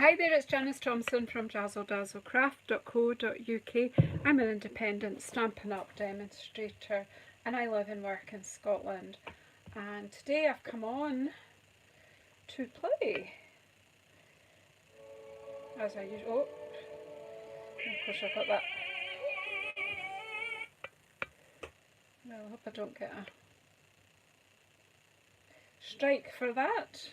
Hi there, it's Janice Thompson from JazzleDazzleCraft.co.uk. I'm an independent Stampin' Up demonstrator and I live and work in Scotland. And today I've come on to play. As I usually... Oh, of course I've got that. Well, I hope I don't get a strike for that.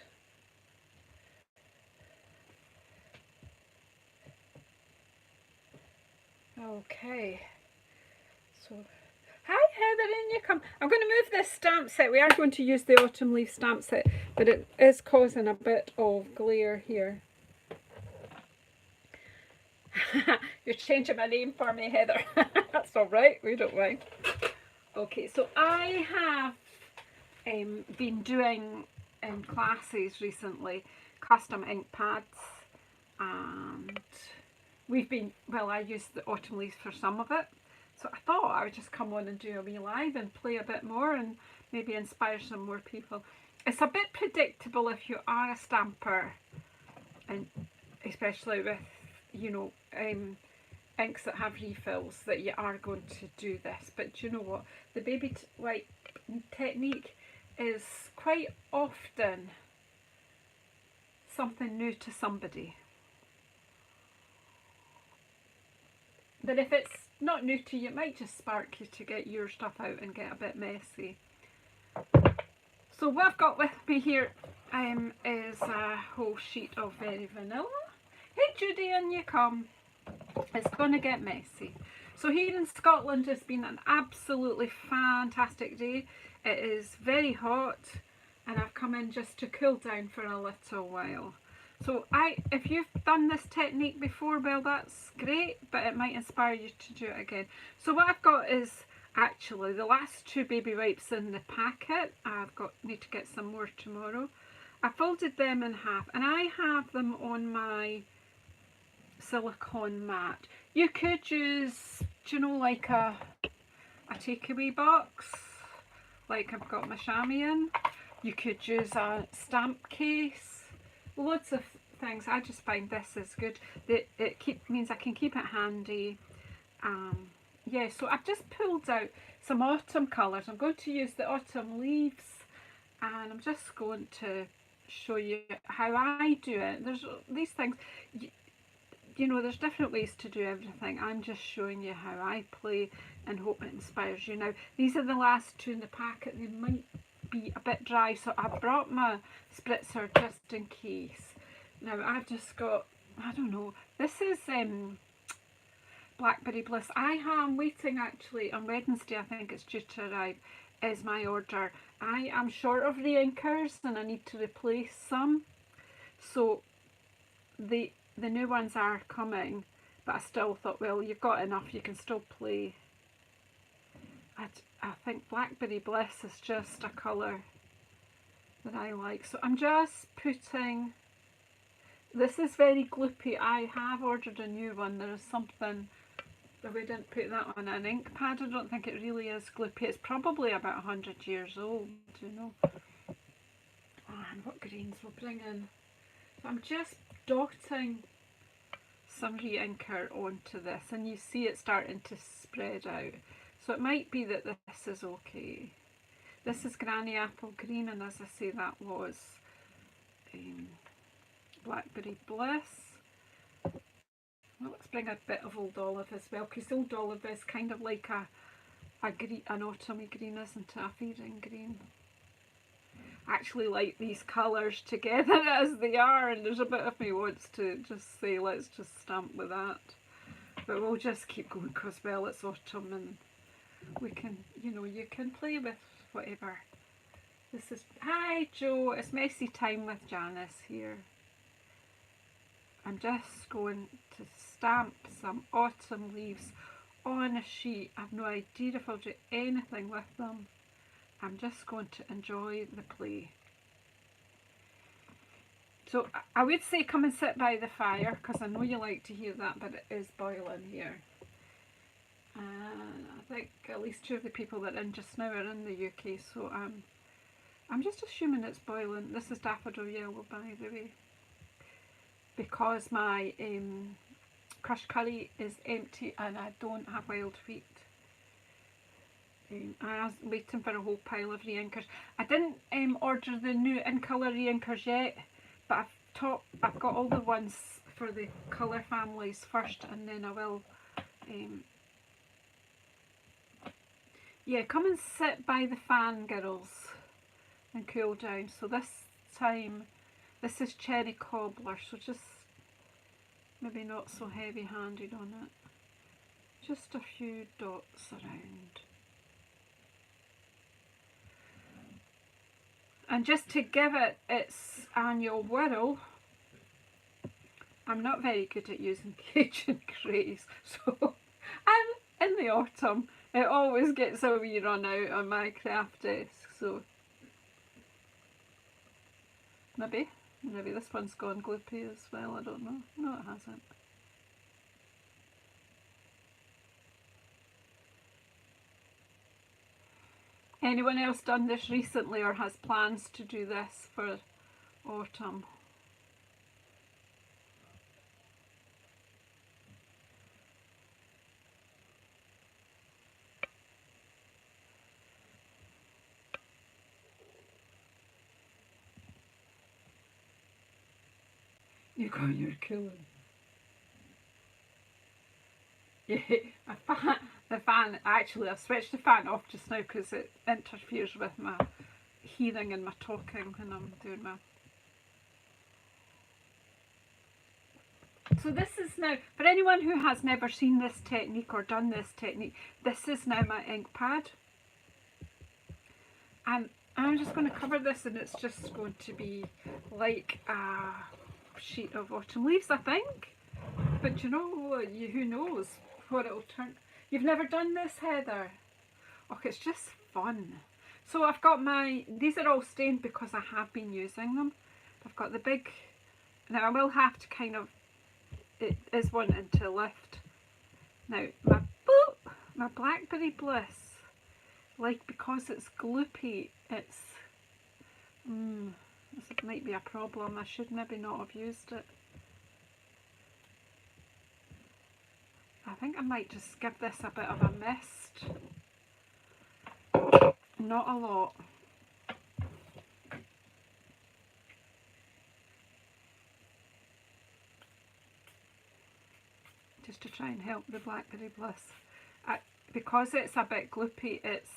Okay, so hi Heather, in you come. I'm going to move this stamp set. We are going to use the autumn leaf stamp set, but it is causing a bit of glare here. You're changing my name for me, Heather. That's all right, we don't mind. Okay, so I have been doing in classes recently custom ink pads, and we've been, well, I used the autumn leaves for some of it, so I thought I would just come on and do a wee live and play a bit more and maybe inspire some more people. It's a bit predictable if you are a stamper, and especially with, you know, inks that have refills, that you are going to do this. But do you know what? The baby wipe technique is quite often something new to somebody. But if it's not new to you, it might just spark you to get your stuff out and get a bit messy. So what I've got with me here is a whole sheet of Very Vanilla. Hey Judy, in you come. It's going to get messy. So here in Scotland it's been an absolutely fantastic day. It is very hot and I've come in just to cool down for a little while. So if you've done this technique before, well, that's great, but it might inspire you to do it again. So what I've got is actually the last two baby wipes in the packet. Need to get some more tomorrow. I folded them in half and I have them on my silicone mat. You could use, do you know, like a takeaway box, like I've got my chamois in. You could use a stamp case, loads of things. I just find this is good. It means I can keep it handy. Yeah, so I've just pulled out some autumn colours. I'm going to use the autumn leaves and I'm just going to show you how I do it. There's these things, you know, there's different ways to do everything. I'm just showing you how I play and hope it inspires you. Now, these are the last two in the packet. They might be a bit dry, so I brought my spritzer just in case. Now, I've just got, I don't know, this is Blackberry Bliss. I am waiting actually on Wednesday, I think it's due to arrive, is my order. I am short of reinkers and I need to replace some. So the new ones are coming, but I still thought, well, you've got enough, you can still play. I think Blackberry Bliss is just a colour that I like. So I'm just putting, this is very gloopy. I have ordered a new one. There is something that we didn't put that on an ink pad. I don't think it really is gloopy. It's probably about 100 years old, you know. And what greens we'll bring in. So I'm just dotting some re-inker onto this and you see it starting to spread out. So it might be that this is okay. This is Granny Apple Green, and as I say, that was Blackberry Bliss. Well, let's bring a bit of Old Olive as well, because Old Olive is kind of like an autumny green, isn't it? A feeding green. I actually like these colours together as they are, and there's a bit of me wants to just say let's just stamp with that. But we'll just keep going because, well, it's autumn and we can, you know, you can play with whatever. This is, hi Joe, it's messy time with Janice here. I'm just going to stamp some autumn leaves on a sheet. I've no idea if I'll do anything with them. I'm just going to enjoy the play. So I would say come and sit by the fire because I know you like to hear that, but it is boiling here. And I think at least two of the people that are in just now are in the UK, so I'm just assuming it's boiling. This is Daffodil Yellow, by the way. because my crushed curry is empty and I don't have wild wheat. I was waiting for a whole pile of reinkers. I didn't order the new in colour reinkers yet, but I've got all the ones for the colour families first, and then I will. Yeah, come and sit by the fan, girls, and cool down. So this time, this is cherry cobbler, so just maybe not so heavy-handed on it. Just a few dots around. And just to give it its annual whirl, I'm not very good at using Cajun craze, so and in the autumn it always gets a wee run out on my craft desk, so maybe this one's gone gloopy as well, I don't know. No, it hasn't. Anyone else done this recently or has plans to do this for autumn? You're killing. Yeah, the fan, actually I've switched the fan off just now because it interferes with my hearing and my talking when I'm doing my... So this is now, for anyone who has never seen this technique or done this technique, this is now my ink pad. And I'm just going to cover this, and it's just going to be like a sheet of autumn leaves, I think. But you know, who knows what it'll turn. You've never done this, Heather? Oh, it's just fun. So I've got these are all stained because I have been using them. I've got the big, now I will have to kind of, it is wanting to lift. Now my Blackberry Bliss, like, because it's gloopy, it's, this might be a problem. I should maybe not have used it. I think I might just give this a bit of a mist. Not a lot. Just to try and help the Blackberry Bliss. Because it's a bit gloopy, it's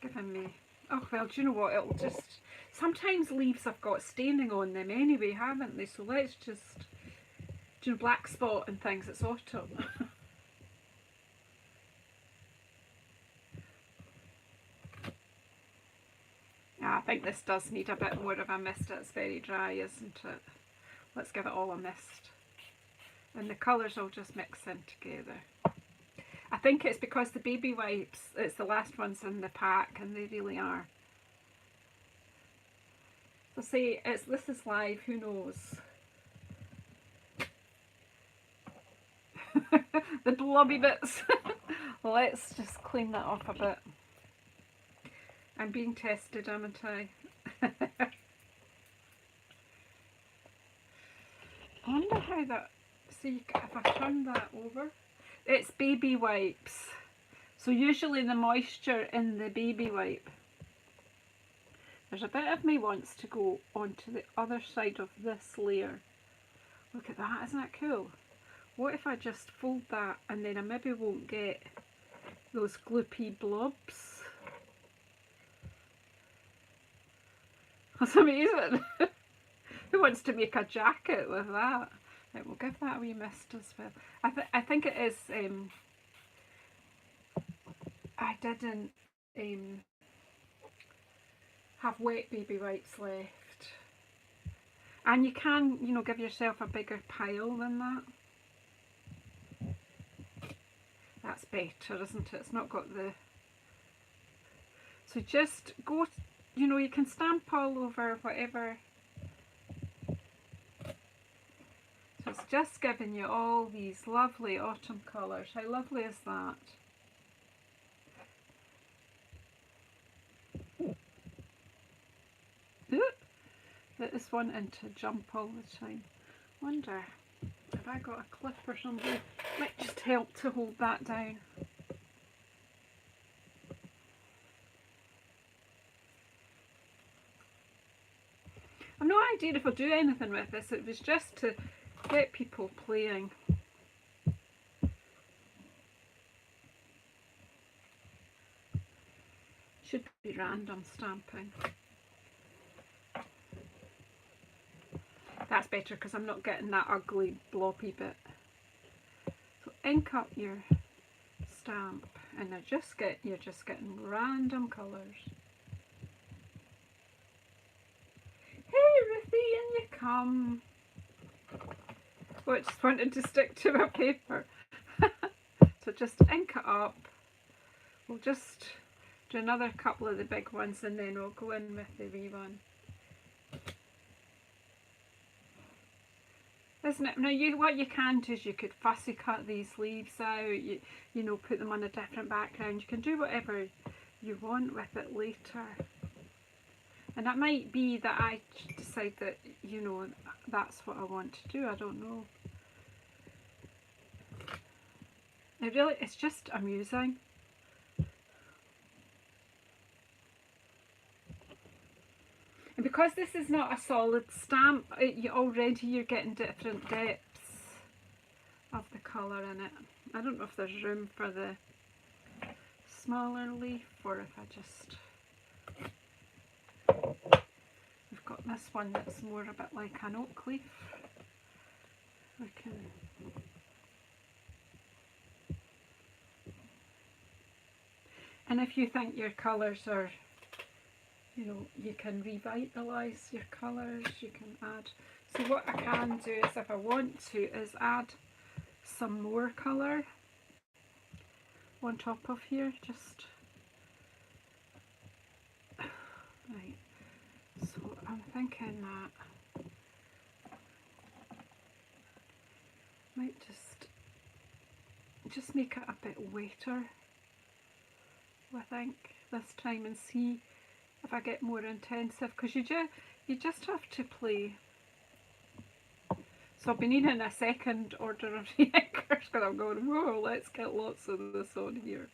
giving me... Oh, well, do you know what? It'll just... Sometimes leaves have got staining on them anyway, haven't they? So let's just... Do you know, black spot and things, it's autumn. I think this does need a bit more of a mist. It's very dry, isn't it? Let's give it all a mist. And the colours will just mix in together. I think it's because the baby wipes, it's the last ones in the pack, and they really are. So say, this is live, who knows? The blobby bits. Let's just clean that off a bit. I'm being tested, haven't I? I wonder how that... See, if I turn that over... It's baby wipes. So usually the moisture in the baby wipe... There's a bit of me wants to go onto the other side of this layer. Look at that, isn't that cool? What if I just fold that and then I maybe won't get those gloopy blobs? That's amazing. Who wants to make a jacket with that? Right, we'll give that a wee mist as well. I think it is, I didn't have wet baby wipes left. And you can, you know, give yourself a bigger pile than that. That's better, isn't it? It's not got the... So just go, you know, you can stamp all over whatever. So it's just giving you all these lovely autumn colours. How lovely is that? It is wanting to jump all the time. Wonder if I got a clip or something, might just help to hold that down. I've no idea if I'll do anything with this. It was just to get people playing. Should be random stamping. That's better because I'm not getting that ugly bloppy bit. So ink up your stamp and you're just getting random colours. Hey Ruthie, in you come. Oh, it just wanted to stick to my paper. So just ink it up. We'll just do another couple of the big ones and then we'll go in with the wee one. Isn't it? Now what you can do is you could fussy cut these leaves out, you know, put them on a different background. You can do whatever you want with it later. And it might be that I decide that, you know, that's what I want to do. I don't know. It's just amusing. And because this is not a solid stamp, already you're getting different depths of the colour in it. I don't know if there's room for the smaller leaf or if I just... We've got this one that's more a bit like an oak leaf. We can... And if you think your colours are, you know, you can revitalise your colours, you can add. So what I can do is, if I want to, is add some more colour on top of here, just, right, so I'm thinking that might just make it a bit wetter, I think, this time, and see if I get more intensive, because you just have to play. So I've been needing a second order of reinkers because I'm going, whoa, let's get lots of this on here.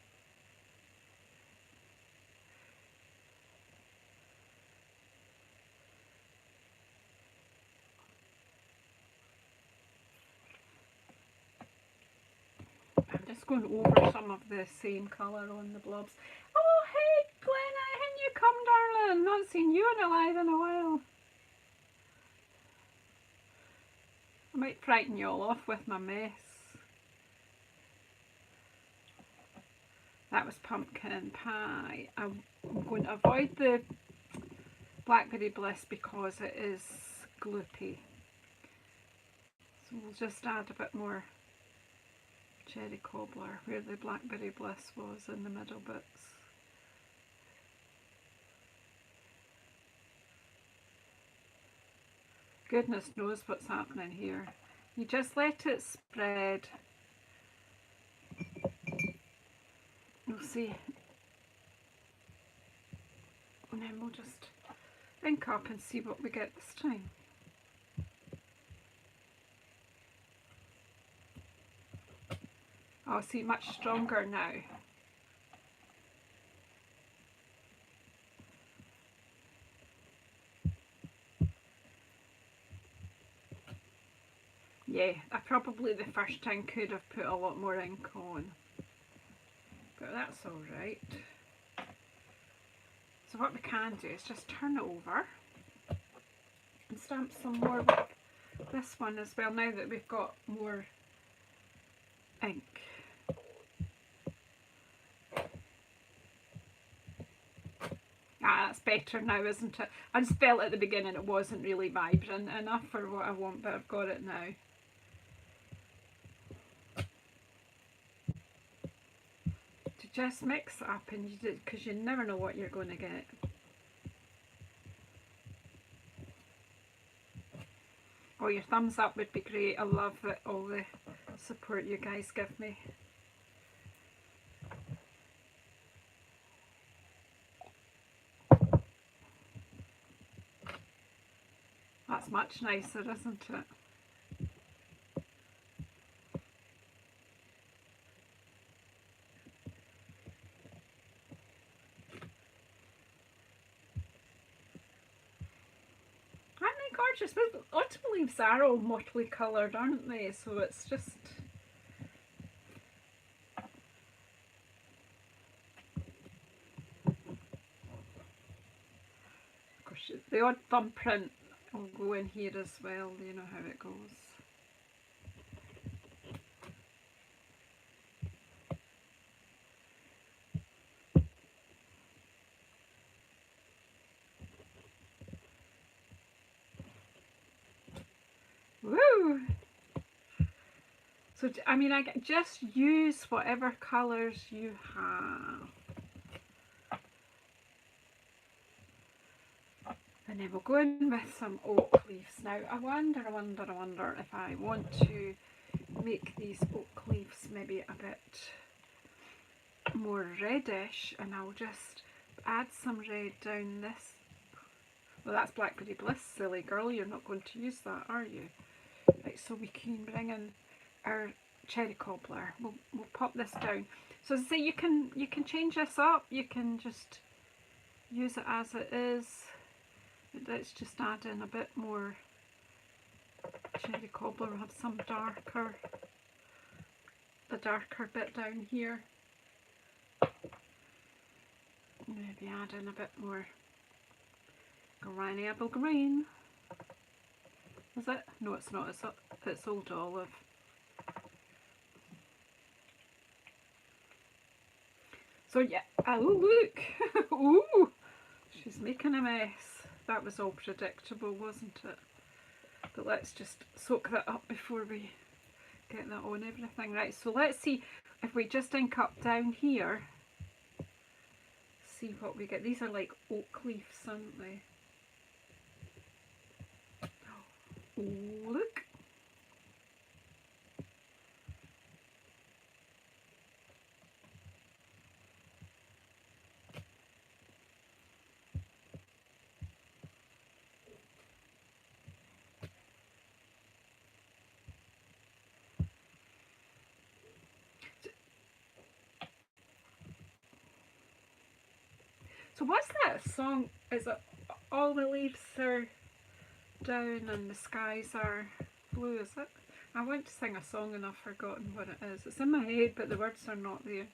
I'm just going over some of the same colour on the blobs. Oh, hey, Glenna, in you come, darling. Not seen you alive in a while. I might frighten you all off with my mess. That was pumpkin pie. I'm going to avoid the blackberry bliss because it is gloopy. So we'll just add a bit more cherry cobbler where the blackberry bliss was in the middle bits. Goodness knows what's happening here. You just let it spread. We'll see. And then we'll just ink up and see what we get this time. Oh, see, much stronger now. Yeah, I probably the first time could have put a lot more ink on, but that's alright. So what we can do is just turn it over and stamp some more with this one as well, now that we've got more ink. Ah, that's better now, isn't it? I just felt at the beginning it wasn't really vibrant enough for what I want, but I've got it now. To just mix it up, and because you never know what you're going to get. Oh, your thumbs up would be great. I love all the support you guys give me. That's much nicer, isn't it? gorgeous. But autumn leaves are all motley coloured, aren't they? So it's just... Of course, the odd thumbprint will go in here as well. You know how it goes. Woo! So, I mean, just use whatever colours you have. And then we'll go in with some oak leaves. Now, I wonder if I want to make these oak leaves maybe a bit more reddish, and I'll just add some red down this. Well, that's Blackberry Bliss, silly girl. You're not going to use that, are you? Right, so we can bring in our cherry cobbler. We'll pop this down. So as I say, you can change this up. You can just use it as it is. But let's just add in a bit more cherry cobbler. We'll have some darker, the darker bit down here. Maybe add in a bit more Granny Apple Green. Is it? No, it's not. It's Old Olive. So yeah. Oh look! Ooh, she's making a mess. That was all predictable, wasn't it? But let's just soak that up before we get that on everything. Right. So let's see if we just ink up down here. See what we get. These are like oak leaves, aren't they? Oh, look. So what's that song? Is it all the leaves are down and the skies are blue, is it? I want to sing a song and I've forgotten what it is. It's in my head but the words are not there.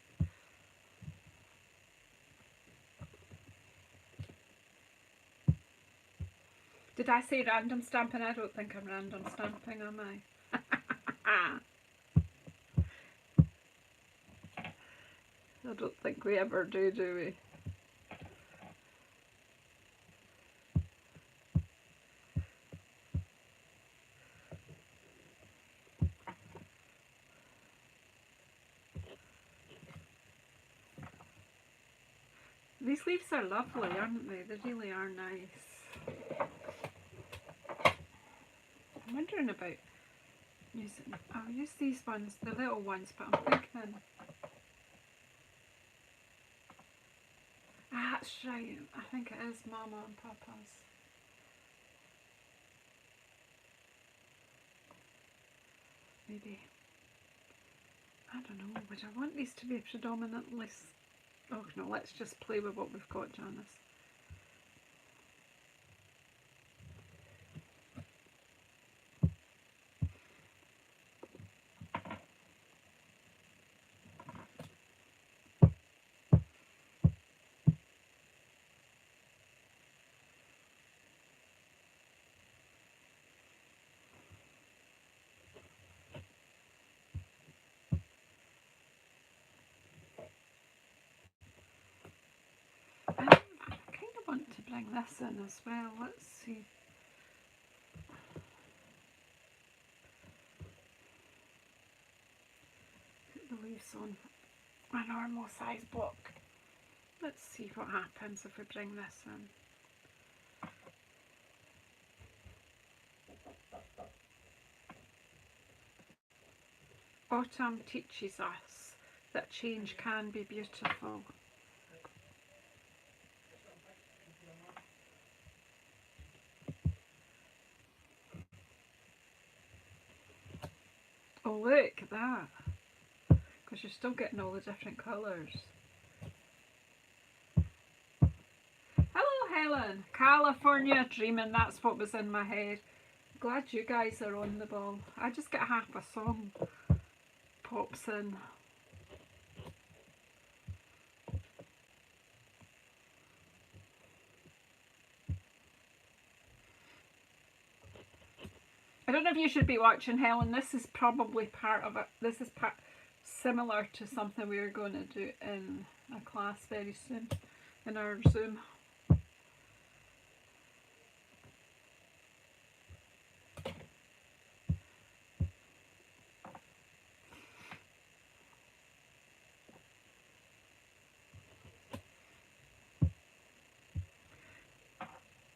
Did I say random stamping? I don't think I'm random stamping, am I? I don't think we ever do we? These leaves are lovely, aren't they? They really are nice. I'm wondering about using... I'll use these ones, the little ones, but I'm thinking... Ah, that's right. I think it is Mama and Papa's. Maybe. I don't know. Would I want these to be predominantly... Oh no, let's just play with what we've got, Janice. Bring this in as well. Let's see. Put the leaves on a normal size block. Let's see what happens if we bring this in. Autumn teaches us that change can be beautiful. Oh, look at that. Because you're still getting all the different colours. Hello, feeling? California dreaming, that's what was in my head. Glad you guys are on the ball. I just get half a song pops in. I don't know if you should be watching, Helen. This is probably part of it. This is similar to something we are going to do in a class very soon in our Zoom.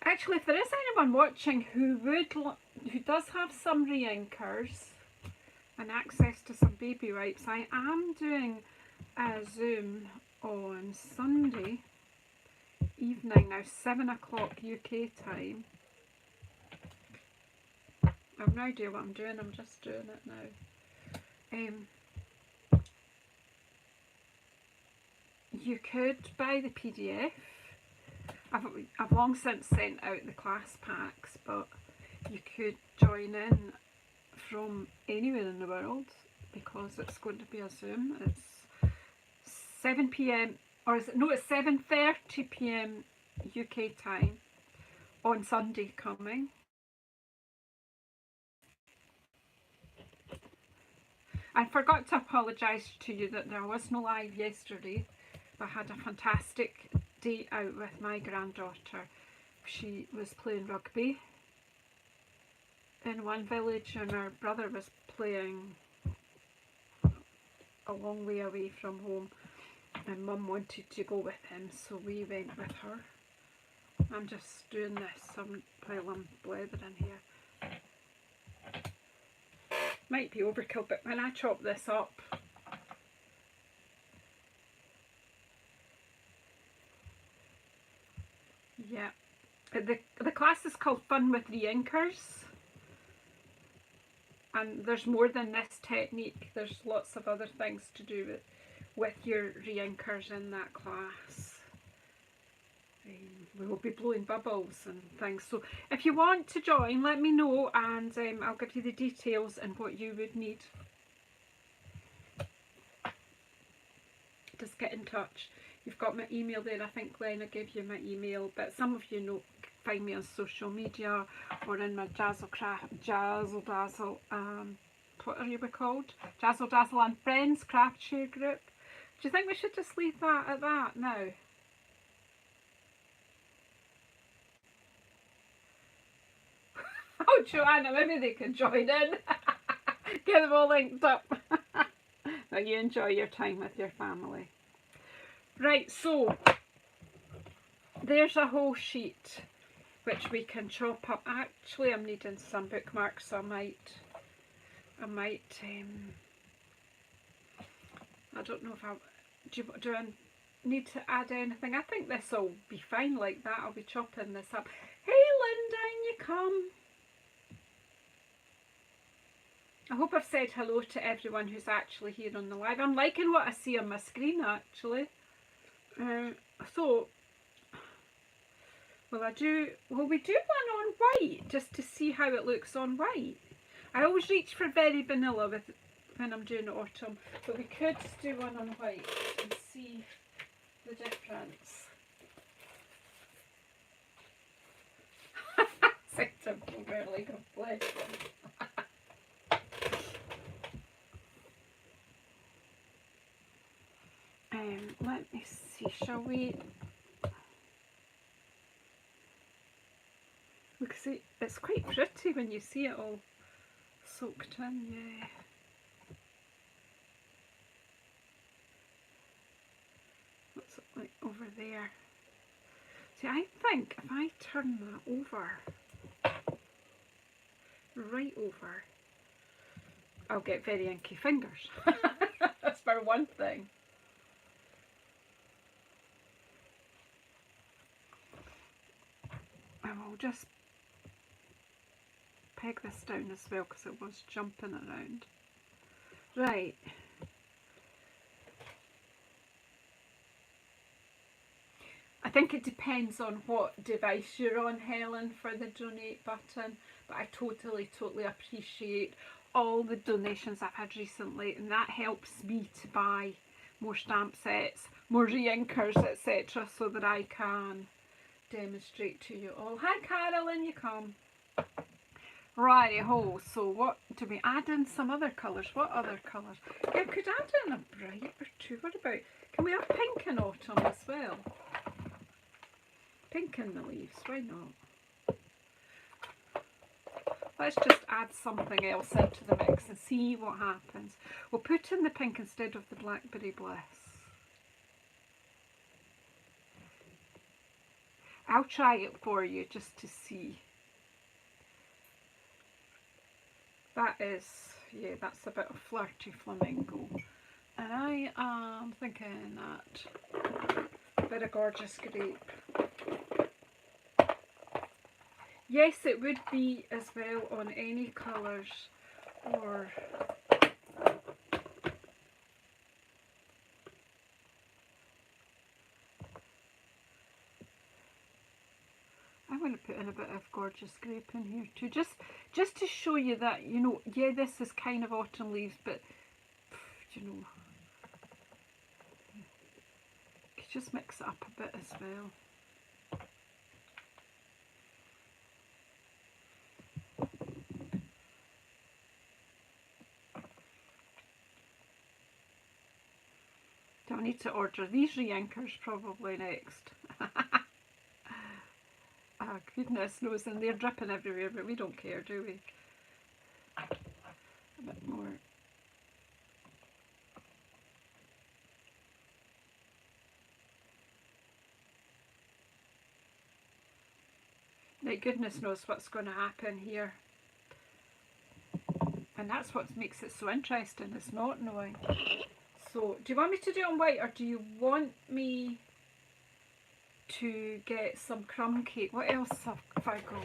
Actually, if there is anyone watching who does have some reinkers and access to some baby wipes, I am doing a Zoom on Sunday evening now, 7 o'clock UK time. I've no idea what I'm doing, I'm just doing it now. You could buy the PDF. I've long since sent out the class packs, but you could join in from anywhere in the world because it's going to be a Zoom. It's 7 p.m. or is it? No, it's 7:30 p.m. UK time on Sunday coming. I forgot to apologise to you that there was no live yesterday. I had a fantastic day out with my granddaughter. She was playing rugby in one village and her brother was playing a long way away from home, and Mum wanted to go with him, so we went with her. I'm just doing this while I'm blethering here. Might be overkill, but when I chop this up, yeah, the class is called Fun with Reinkers, and there's more than this technique. There's lots of other things to do with your reinkers in that class. We will be blowing bubbles and things, so if you want to join, let me know, and I'll give you the details and what you would need. Just get in touch. You've got my email there. I think Glenn, I gave you my email, but some of you know, find me on social media or in my JazzleDazzle, what are you called? JazzleDazzle and Friends Craft Share group. Do you think we should just leave that at that now? Oh, Joanna, maybe they could join in. Get them all linked up. But you enjoy your time with your family. Right, so there's a whole sheet which we can chop up. Actually, I'm needing some bookmarks, so I might I don't know if do I need to add anything? I think this will be fine like that. I'll be chopping this up. Hey Linda, in you come. I hope I've said hello to everyone who's actually here on the live. I'm liking what I see on my screen actually. So, will we do one on white just to see how it looks on white? I always reach for very vanilla when I'm doing autumn, but we could do one on white and see the difference. Acceptable, really, God bless them. Let me see, shall we? Look, see, it's quite pretty when you see it all soaked in, yeah. What's it like over there? See, I think if I turn that over, right over, I'll get very inky fingers. That's for one thing. I will just peg this down as well because it was jumping around. Right. I I think it depends on what device you're on, Helen, for the donate button, but I totally appreciate all the donations I've had recently, and that helps me to buy more stamp sets, more reinkers, etc., so that I can demonstrate to you all. Hi Carolyn, you come. Righty-ho, so what do we add in? Some other colours. What other colours? Yeah, we could add in a bright or two. What about, can we have pink in autumn as well? Pink in the leaves, why not? Let's just add something else into the mix and see what happens. We'll put in the pink instead of the Blackberry Bliss. I'll try it for you just to see. That is, yeah, that's a bit of flirty flamingo. And I am thinking that a bit of gorgeous grape. Yes, it would be as well on any colours, or I'm going to put in a bit of gorgeous grape in here too, just to show you that, you know, yeah, this is kind of autumn leaves, but you know, you could just mix it up a bit as well. Do I need to order these reinkers probably next? Oh, goodness knows, and they're dripping everywhere, but we don't care, do we? A bit more. Like, goodness knows what's going to happen here. And that's what makes it so interesting, is not knowing. So, do you want me to do it on white, or do you want me to get some crumb cake? What else have I got?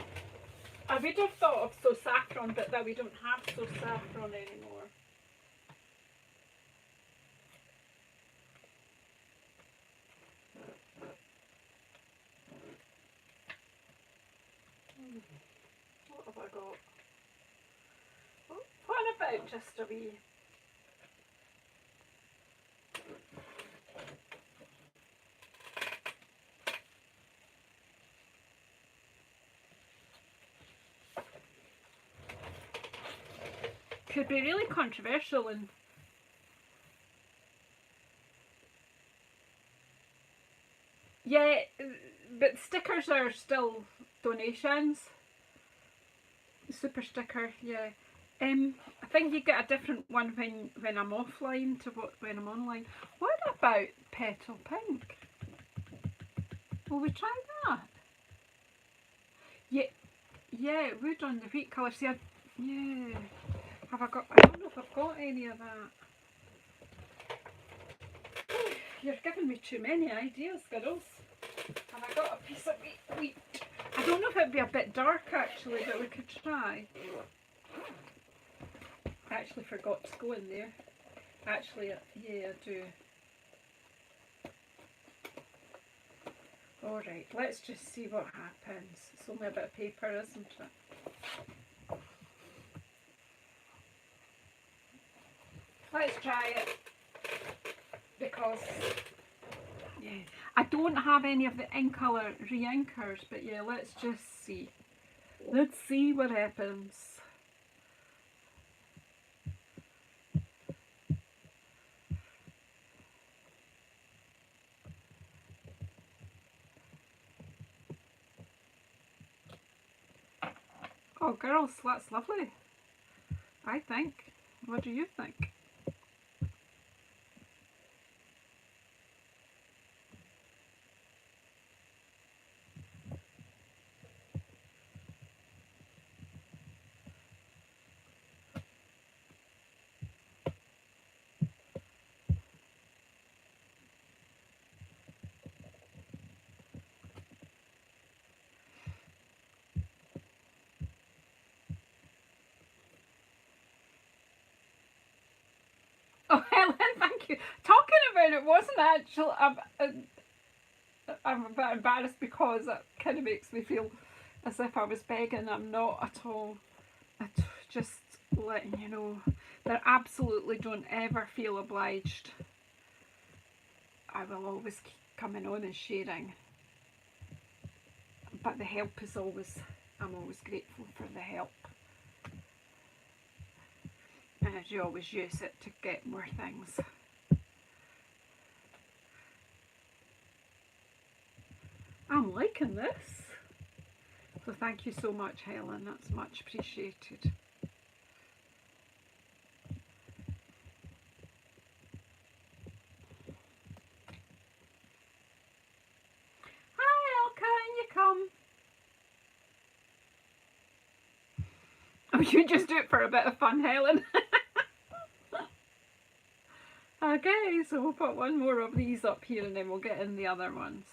I would have thought of So Saffron, but that we don't have So Saffron anymore. What have I got? What about just a wee... Could be really controversial, and yeah, but stickers are still donations. Super sticker, yeah. I think you get a different one when I'm offline to when I'm online. What about Petal Pink? Will we try that? Yeah, yeah, it would on the wheat colour. See, yeah. Have I got? I don't know if I've got any of that. You're giving me too many ideas, girls. Have I got a piece of wheat? I don't know if it'd be a bit dark actually, but we could try. I actually forgot to go in there. Actually, yeah, I do. Alright, let's just see what happens. It's only a bit of paper, isn't it? Let's try it. Because, yeah, I don't have any of the in colour reinkers, but yeah, let's just see. Let's see what happens. Oh girls, that's lovely, I think. What do you think? Oh Helen, thank you. Talking about it wasn't actually... I'm a bit embarrassed because it kind of makes me feel as if I was begging. I'm not at all. Just letting you know that absolutely don't ever feel obliged. I will always keep coming on and sharing. But the help is always, I'm always grateful for the help. And I do always use it to get more things. I'm liking this. So thank you so much, Helen. That's much appreciated. Hi, Elka, in you come. Oh, you just do it for a bit of fun, Helen. Okay, so we'll put one more of these up here and then we'll get in the other ones.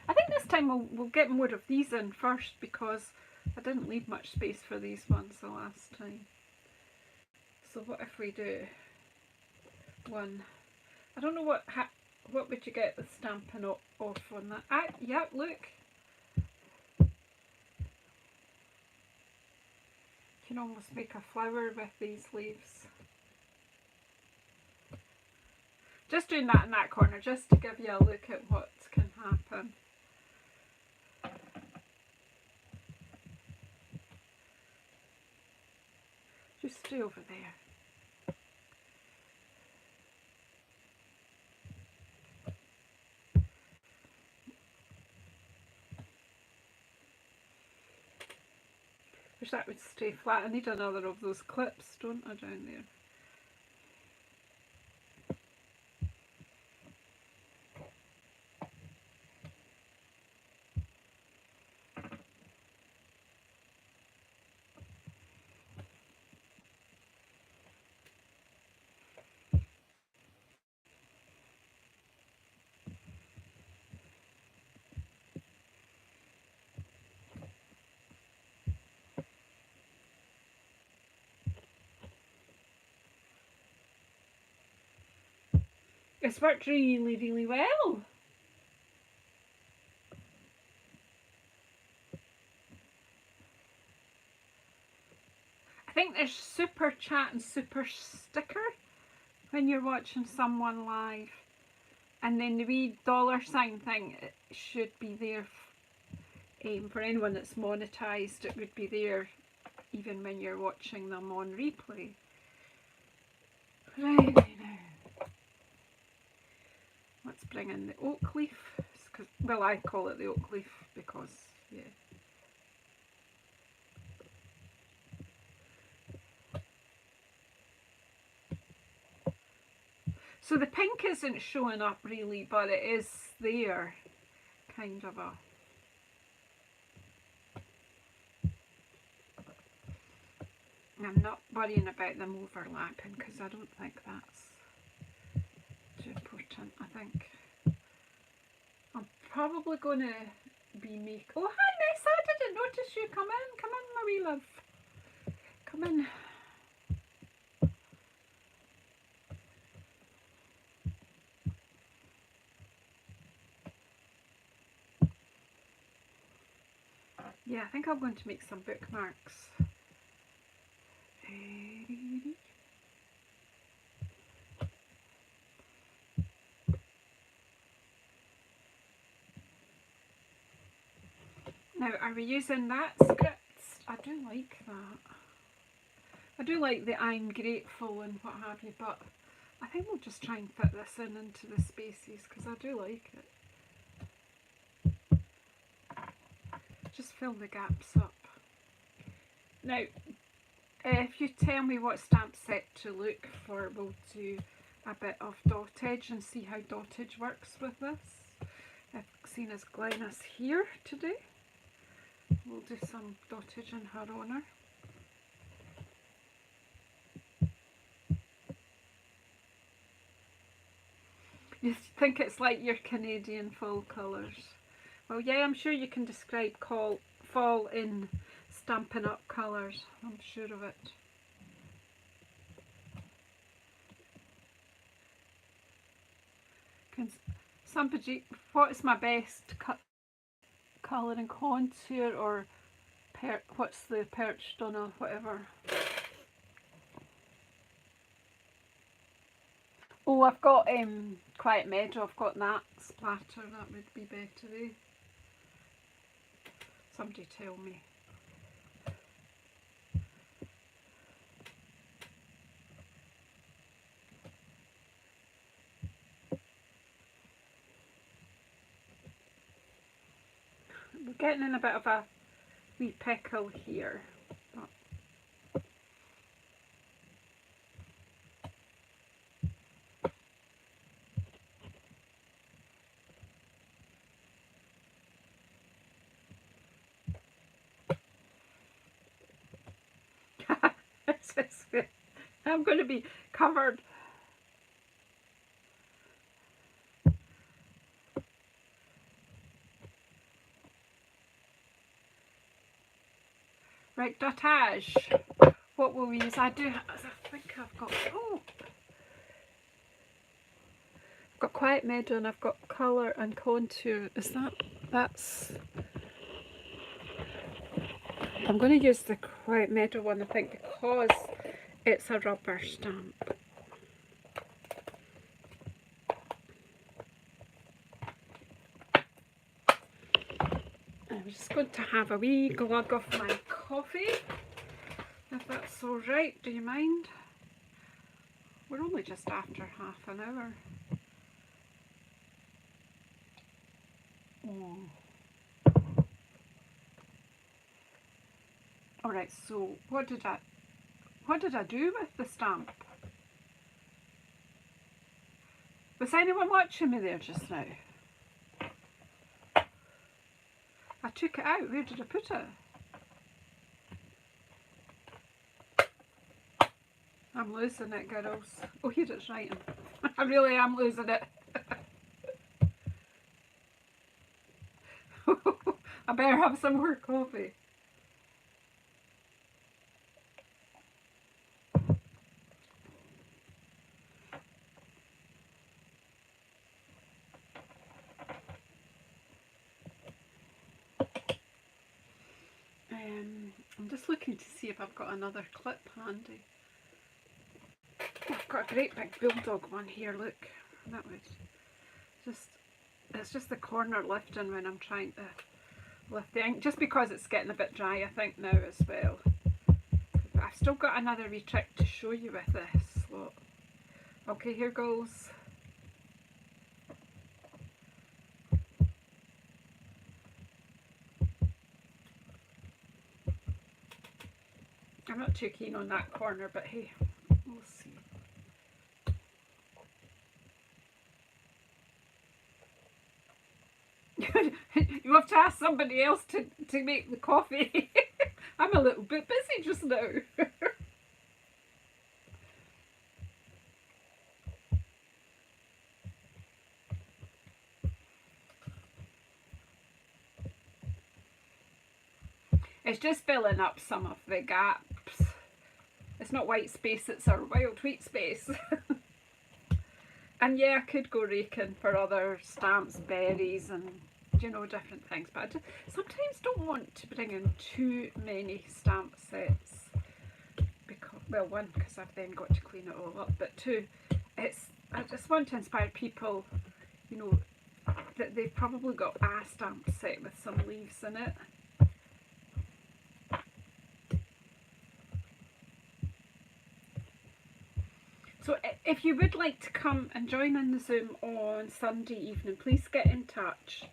I think this time we'll get more of these in first because I didn't leave much space for these ones the last time. So what if we do one? I don't know what would you get the Stampin' Up off on that? Ah, yeah, look. You can almost make a flower with these leaves. Just doing that in that corner just to give you a look at what can happen. Just stay over there. Wish that would stay flat. I need another of those clips, don't I, down there? It's worked really, really well. I think there's super chat and super sticker when you're watching someone live. And then the wee $ thing, it should be there. For anyone that's monetized, it would be there even when you're watching them on replay. Right now, let's bring in the oak leaf. Well, I call it the oak leaf because, yeah. So the pink isn't showing up really, but it is there, kind of a. I'm not worrying about them overlapping because I don't think that's too important. I think I'm probably going to be Oh, hi Nessa, I didn't notice you. Come in, my wee love. Come in. Yeah, I think I'm going to make some bookmarks. Now, are we using that script? I do like that. I do like the I'm grateful and what have you, but I think we'll just try and fit this into the spaces because I do like it. Just fill the gaps up. Now, if you tell me what stamp set to look for, we'll do a bit of dottage and see how dottage works with this. I've seen as Glenna's here today. We'll do some dottage in her honour. You think it's like your Canadian fall colours. Well, yeah, I'm sure you can describe fall in Stampin' Up colours. I'm sure of it. Somebody, what's my best colour and contour, or what's the perched on a whatever? Oh, I've got Quiet Meadow, I've got that splatter, that would be better, eh? Somebody tell me. We're getting in a bit of a wee pickle here. I'm going to be covered. Right, dotage. What will we use? I think I've got, I've got Quiet Meadow and I've got colour and contour. Is that's... I'm going to use the Quiet Meadow one, I think, because it's a rubber stamp. I'm just going to have a wee glug of my coffee, if that's all right. Do you mind? We're only just after half an hour. Alright, so what did I do with the stamp? Was anyone watching me there just now? I took it out. Where did I put it? I'm losing it, girls. Oh, here it's writing. I really am losing it. I better have some more coffee. I'm just looking to see if I've got another clip handy. Oh, I've got a great big bulldog one here, look. That was it's just the corner lifting when I'm trying to lift the ink, just because it's getting a bit dry, I think, now as well. But I've still got another wee trick to show you with this. Look. Okay, here goes. I'm not too keen on that corner, but hey, we'll see. You have to ask somebody else to make the coffee. I'm a little bit busy just now. It's just filling up some of the gaps. It's not white space, it's a wild wheat space. And yeah, I could go raking for other stamps, berries and, you know, different things. But I just sometimes don't want to bring in too many stamp sets. Because, well, one, because I've then got to clean it all up. But two, I just want to inspire people, you know, that they've probably got a stamp set with some leaves in it. So if you would like to come and join in the Zoom on Sunday evening, please get in touch.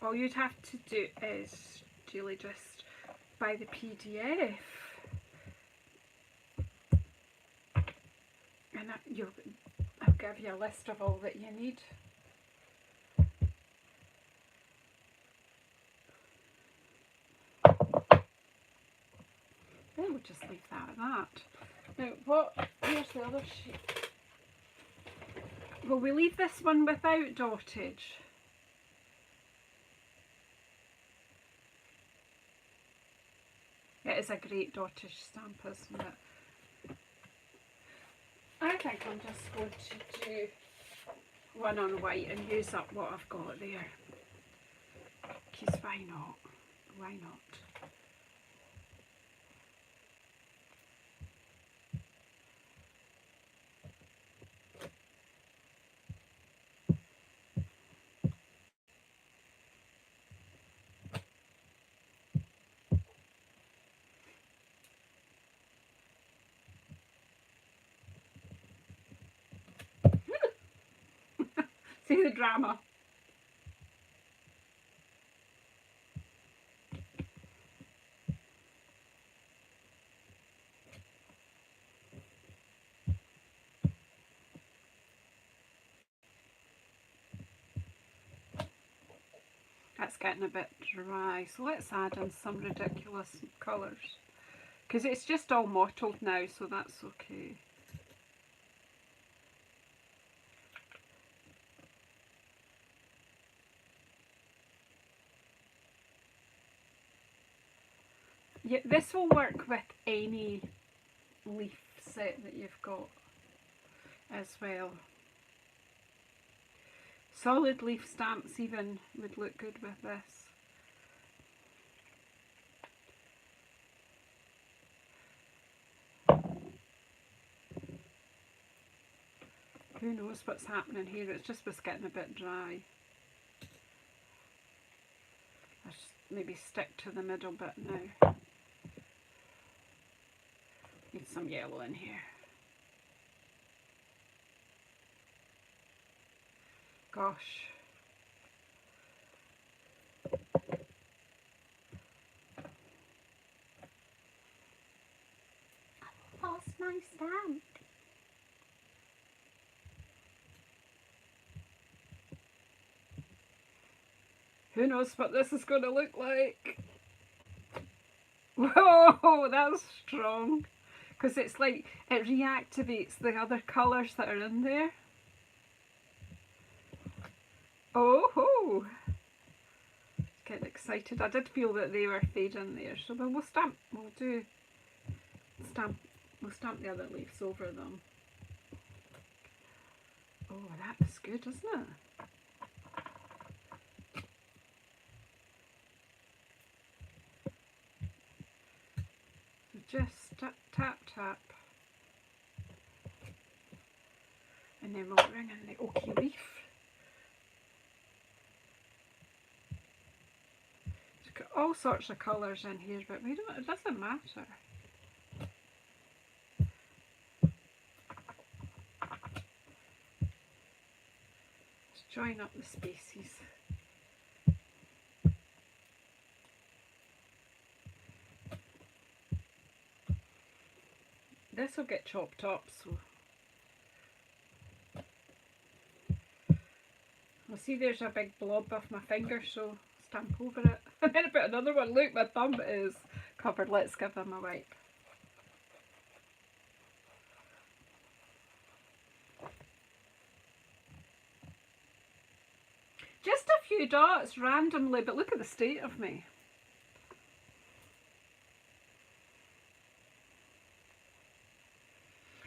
All you'd have to do is, Julie, just buy the PDF. And I'll give you a list of all that you need. Then we'll just leave that at that. Now, here's the other sheet. Will we leave this one without dottage? It is a great dottage stamp, isn't it? I think I'm just going to do one on white and use up what I've got there. Because why not? Why not? See the drama. That's getting a bit dry, so let's add in some ridiculous colours. Because it's just all mottled now, so that's okay. Yeah, this will work with any leaf set that you've got as well. Solid leaf stamps even would look good with this. Who knows what's happening here, it's just was getting a bit dry. Let's maybe stick to the middle bit now. Need some yellow in here. Gosh. I lost my stamp. Who knows what this is going to look like? Whoa, that's strong. Because it's like, it reactivates the other colours that are in there. Oh ho! Getting excited. I did feel that they were fading there, so we'll stamp the other leaves over them. Oh, that was good, isn't it? So just tap, tap, tap. And then we'll bring in the oaky leaf. It's got all sorts of colours in here, but it doesn't matter. Let's join up the spaces. This will get chopped up, so I'll see there's a big blob of my finger, so stamp over it. And then I put another one. Look, my thumb is covered. Let's give them a wipe. Just a few dots randomly, but look at the state of me.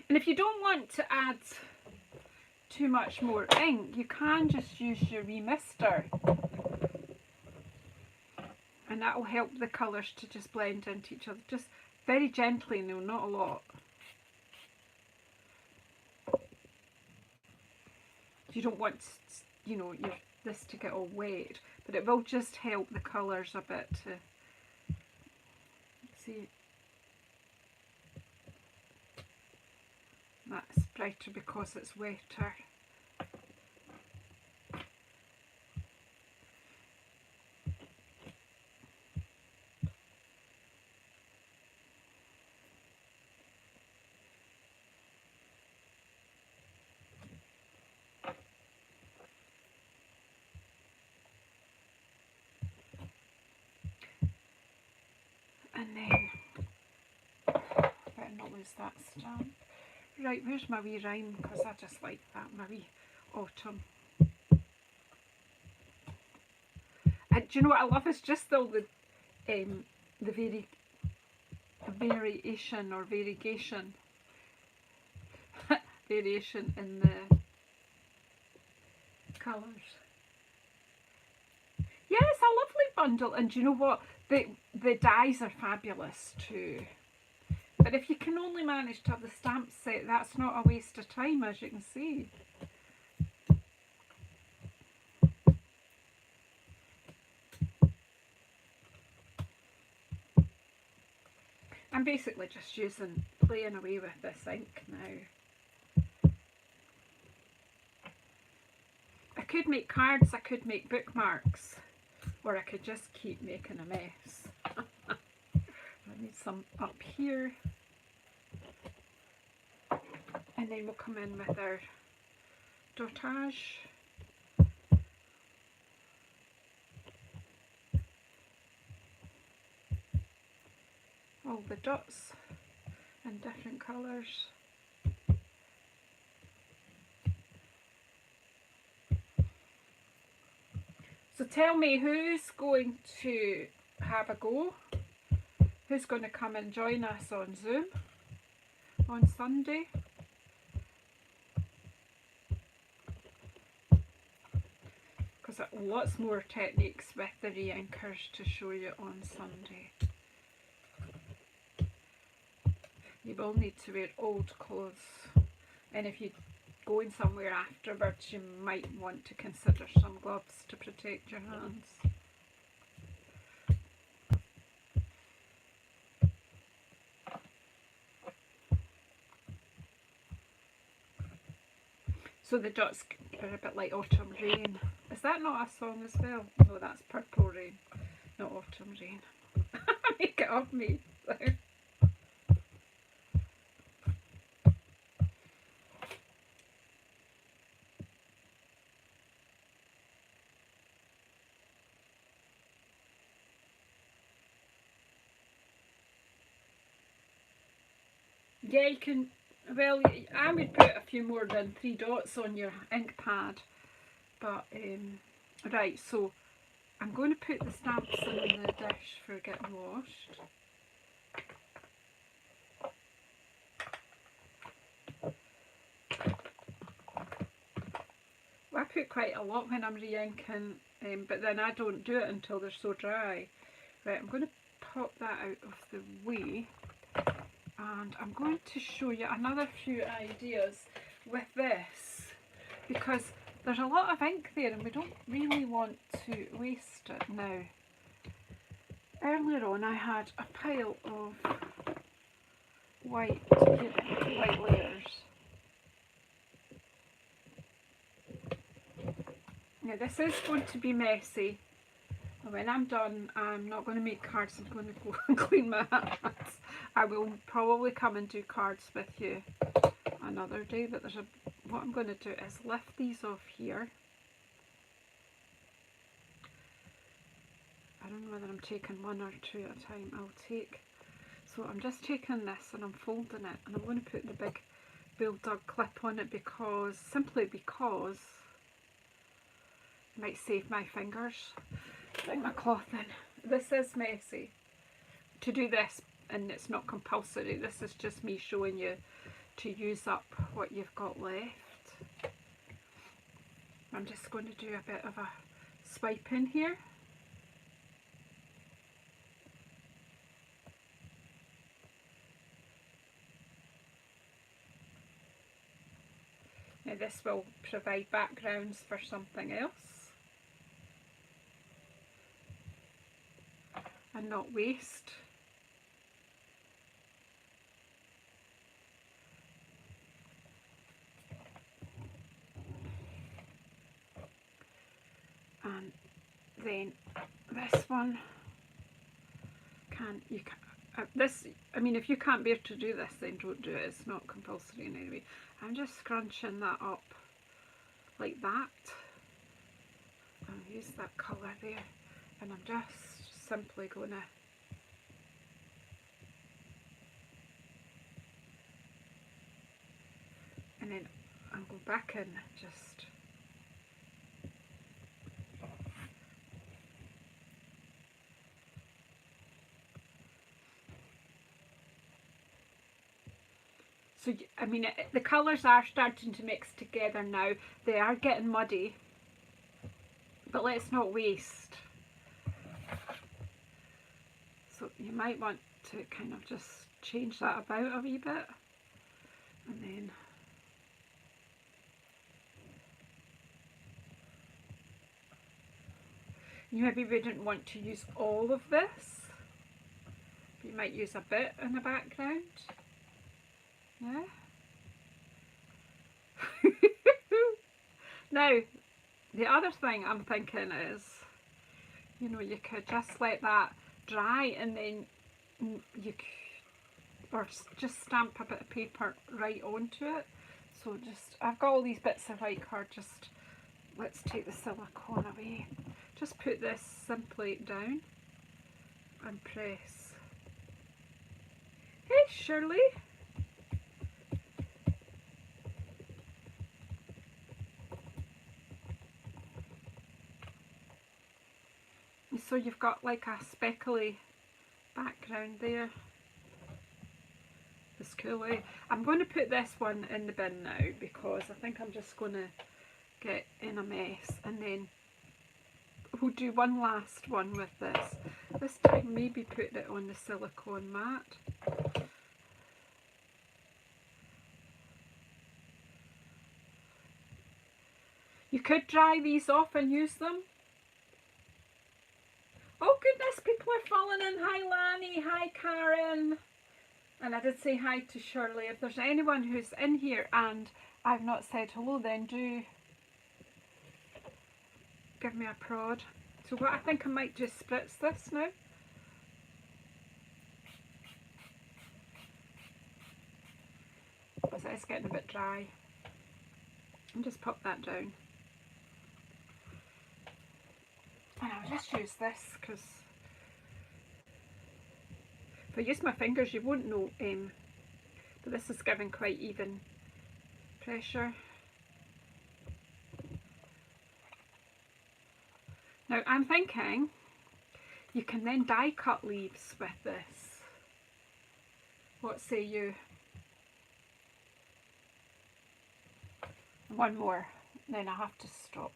And if you don't want to add too much more ink, you can just use your remister. And that will help the colours to just blend into each other. Just very gently, no, not a lot. You don't want, you know, this to get all wet, but it will just help the colours a bit to see. That's brighter because it's wetter. And then, better not lose that stamp. Right, where's my wee rhyme? Because I just like that, my wee autumn. And do you know what I love? It's just all the variation or variegation variation in colours. Yeah, it's a lovely bundle, and do you know what? The dies are fabulous too. But if you can only manage to have the stamp set, that's not a waste of time, as you can see. I'm basically just playing away with this ink now. I could make cards, I could make bookmarks, or I could just keep making a mess. I need some up here. And then we'll come in with our dotage. All the dots in different colours. So tell me, who's going to have a go? Who's going to come and join us on Zoom on Sunday? Because there are lots more techniques with the reinkers to show you on Sunday. You will need to wear old clothes, and if you're going somewhere afterwards, you might want to consider some gloves to protect your hands. So the dots are a bit like autumn rain. Is that not a song as well? No, that's Purple Rain, not Autumn Rain. Make it up me. Yeah, you can, well, I would put a few more than 3 dots on your ink pad, but, right, so I'm going to put the stamps in the dish for getting washed. Well, I put quite a lot when I'm re-inking, but then I don't do it until they're so dry. Right, I'm going to pop that out of the way. And I'm going to show you another few ideas with this, because there's a lot of ink there and we don't really want to waste it now. Earlier on I had a pile of white layers. Now this is going to be messy. When I'm done, I'm not going to make cards, I'm going to go and clean my hands. I will probably come and do cards with you another day, but what I'm going to do is lift these off here. I don't know whether I'm taking one or two at a time. So I'm just taking this and I'm folding it, and I'm going to put the big bulldog clip on it simply because it might save my fingers. Bring my cloth in. This is messy to do this, and it's not compulsory. This is just me showing you to use up what you've got left. I'm just going to do a bit of a swipe in here. Now this will provide backgrounds for something else and not waste. And then this one I mean, if you can't bear to do this, then don't do it. It's not compulsory in any way. I'm just scrunching that up like that. I'll use that colour there, and I'm just simply going to and then I'll go back in just so, I mean, the colours are starting to mix together now. They are getting muddy, but let's not waste. So you might want to kind of just change that about a wee bit, and then you maybe wouldn't want to use all of this. You might use a bit in the background. Yeah. Now, the other thing I'm thinking is, you know, you could just let that dry and then you could, or just stamp a bit of paper right onto it. So just, I've got all these bits of white card, just, let's take the silicone away. Just put this simply down and press. Hey Shirley! So you've got like a speckly background there. The schoolie. I'm going to put this one in the bin now because I think I'm just going to get in a mess, and then we'll do one last one with this. This time maybe put it on the silicone mat. You could dry these off and use them. Oh goodness, people are falling in. Hi Lanny, hi Karen. And I did say hi to Shirley. If there's anyone who's in here and I've not said hello, then do give me a prod. So what I think I might just spritz this now. Because it is getting a bit dry. And just pop that down. And I'll just use this because if I use my fingers you won't know, but this is giving quite even pressure. Now I'm thinking you can then die cut leaves with this. What say you? One more, then I have to stop.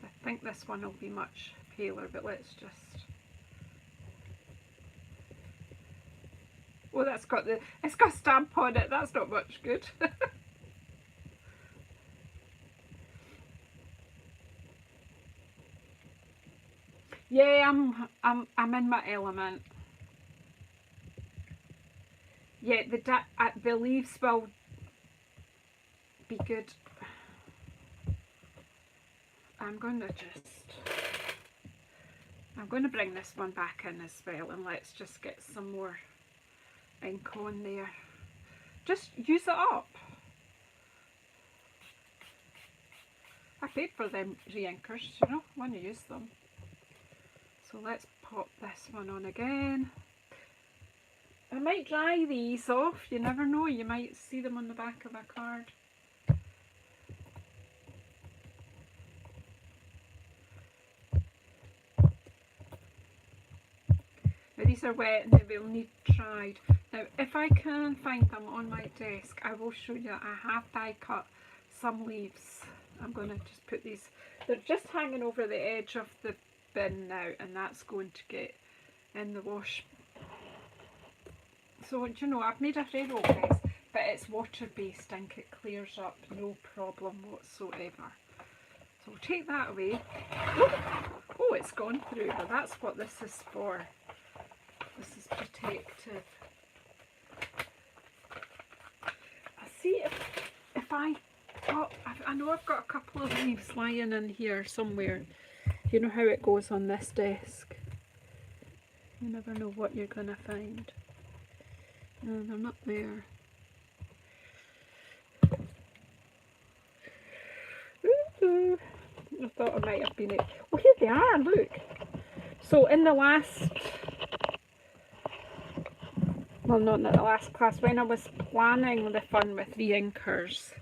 I think this one will be much paler, but let's just. Oh, that's got the, it's got a stamp on it. That's not much good. Yeah, I'm in my element. Yeah, the leaves will be good. I'm going to bring this one back in as well, and let's just get some more ink on there. Just use it up. I paid for them reinkers, you know, I want to use them. So let's pop this one on again. I might dry these off, you never know, you might see them on the back of a card. Now these are wet and they will need dried. Now if I can find them on my desk, I will show you. I have die cut some leaves. I'm going to just put these, they're just hanging over the edge of the bin now, and that's going to get in the wash. So you know, I've made a Ferrero press, but it's water based and it clears up no problem whatsoever. So we'll take that away. Oh, it's gone through, but that's what this is for. This is protective. I see if I know I've got a couple of leaves lying in here somewhere. You know how it goes on this desk. You never know what you're going to find. No, they're not there. Ooh, I thought I might have been it. Oh, here they are, look. So in the last, well, not in the last class, when I was planning the fun with reinkers,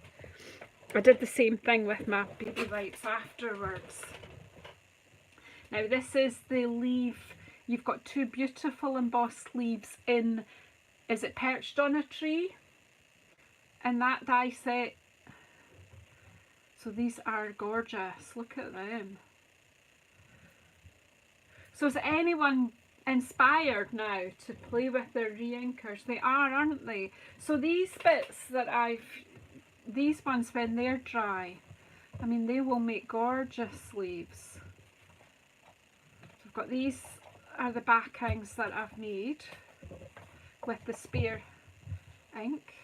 I did the same thing with my baby wipes afterwards. Now this is the leaf. You've got two beautiful embossed leaves in, is it Perched on a Tree? And that die set, So these are gorgeous. Look at them. So is anyone inspired now to play with their reinkers? They are, aren't they? So these bits that these ones when they're dry, I mean, they will make gorgeous sleeves. So I've got these are the backings that I've made with the spare ink.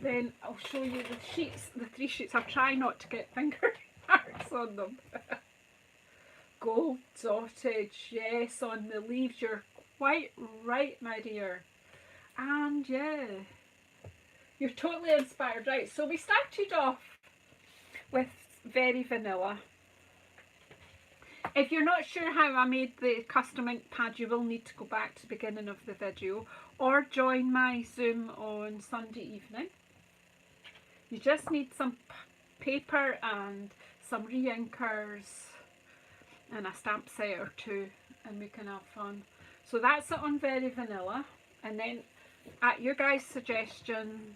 Then I'll show you the sheets, the 3 sheets. I'll try not to get finger marks on them. Gold dottage, yes, on the leaves. You're quite right, my dear. And yeah, you're totally inspired. Right, so we started off with Very Vanilla. If you're not sure how I made the custom ink pad, you will need to go back to the beginning of the video or join my Zoom on Sunday evening. You just need some paper and some reinkers and a stamp set or 2, and we can have fun. So that's it on Very Vanilla. And then at your guys' suggestion,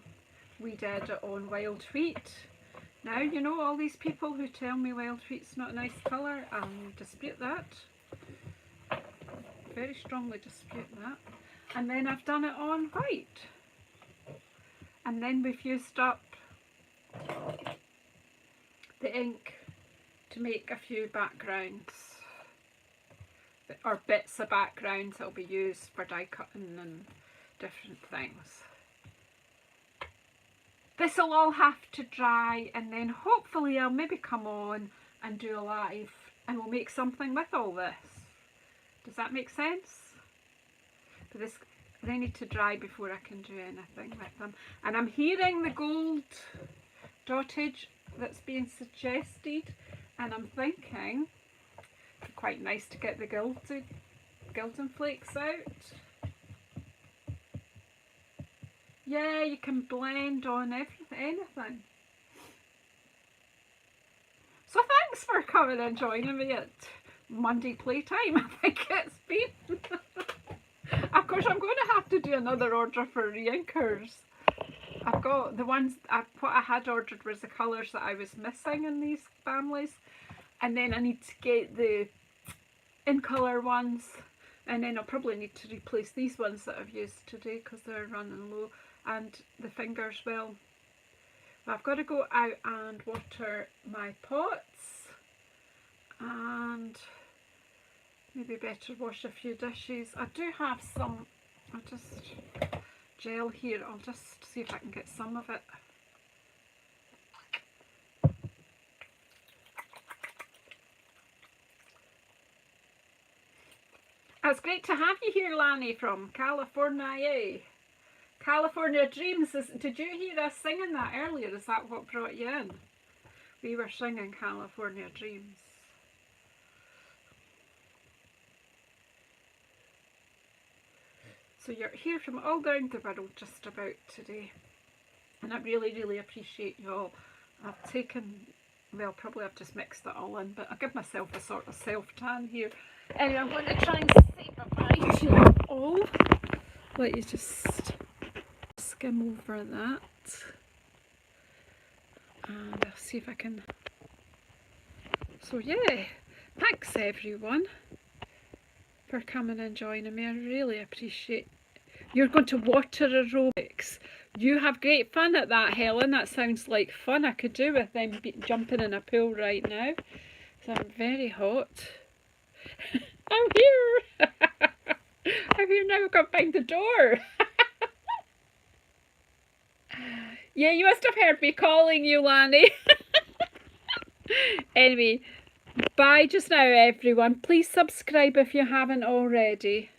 we did it on Wild Wheat. Now, you know, all these people who tell me Wild Wheat's not a nice colour, I dispute that. Very strongly dispute that. And then I've done it on white. And then we've used up the ink to make a few backgrounds, or bits of backgrounds that will be used for die cutting and different things. This will all have to dry, and then hopefully I'll maybe come on and do a live and we'll make something with all this. Does that make sense? But this, they need to dry before I can do anything with them. And I'm hearing the gold dottage that's being suggested, and I'm thinking it'd be quite nice to get the gilding flakes out. Yeah, you can blend on anything. So thanks for coming and joining me at Monday Playtime, I think it's been. Of course, I'm going to have to do another order for reinkers. I've got the ones, what I had ordered was the colours that I was missing in these families. And then I need to get the in colour ones. And then I'll probably need to replace these ones that I've used today because they're running low. And the fingers, well, I've got to go out and water my pots. And maybe better wash a few dishes. I do have some, I'll just gel here. I'll just see if I can get some of it. It's great to have you here, Lanny, from California. California Dreams. Did you hear us singing that earlier? Is that what brought you in? We were singing California Dreams. So you're here from all around the world just about today. And I really, really appreciate you all. I've taken, well, probably I've just mixed it all in, but I'll give myself a sort of self-tan here. Anyway, I'm going to try and save it right here all. Let you just skim over that. And I'll see if I can. So yeah, thanks everyone for coming and joining me. I really appreciate. You're going to water aerobics. You have great fun at that, Helen. That sounds like fun. I could do with them jumping in a pool right now. So I'm very hot. I'm here. I'm here now. I've got to find the door. Yeah, you must have heard me calling you, Lanny. Anyway, bye just now, everyone. Please subscribe if you haven't already.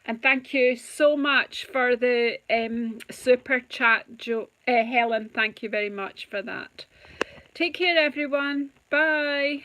And thank you so much for the super chat, Helen. Thank you very much for that. Take care, everyone. Bye.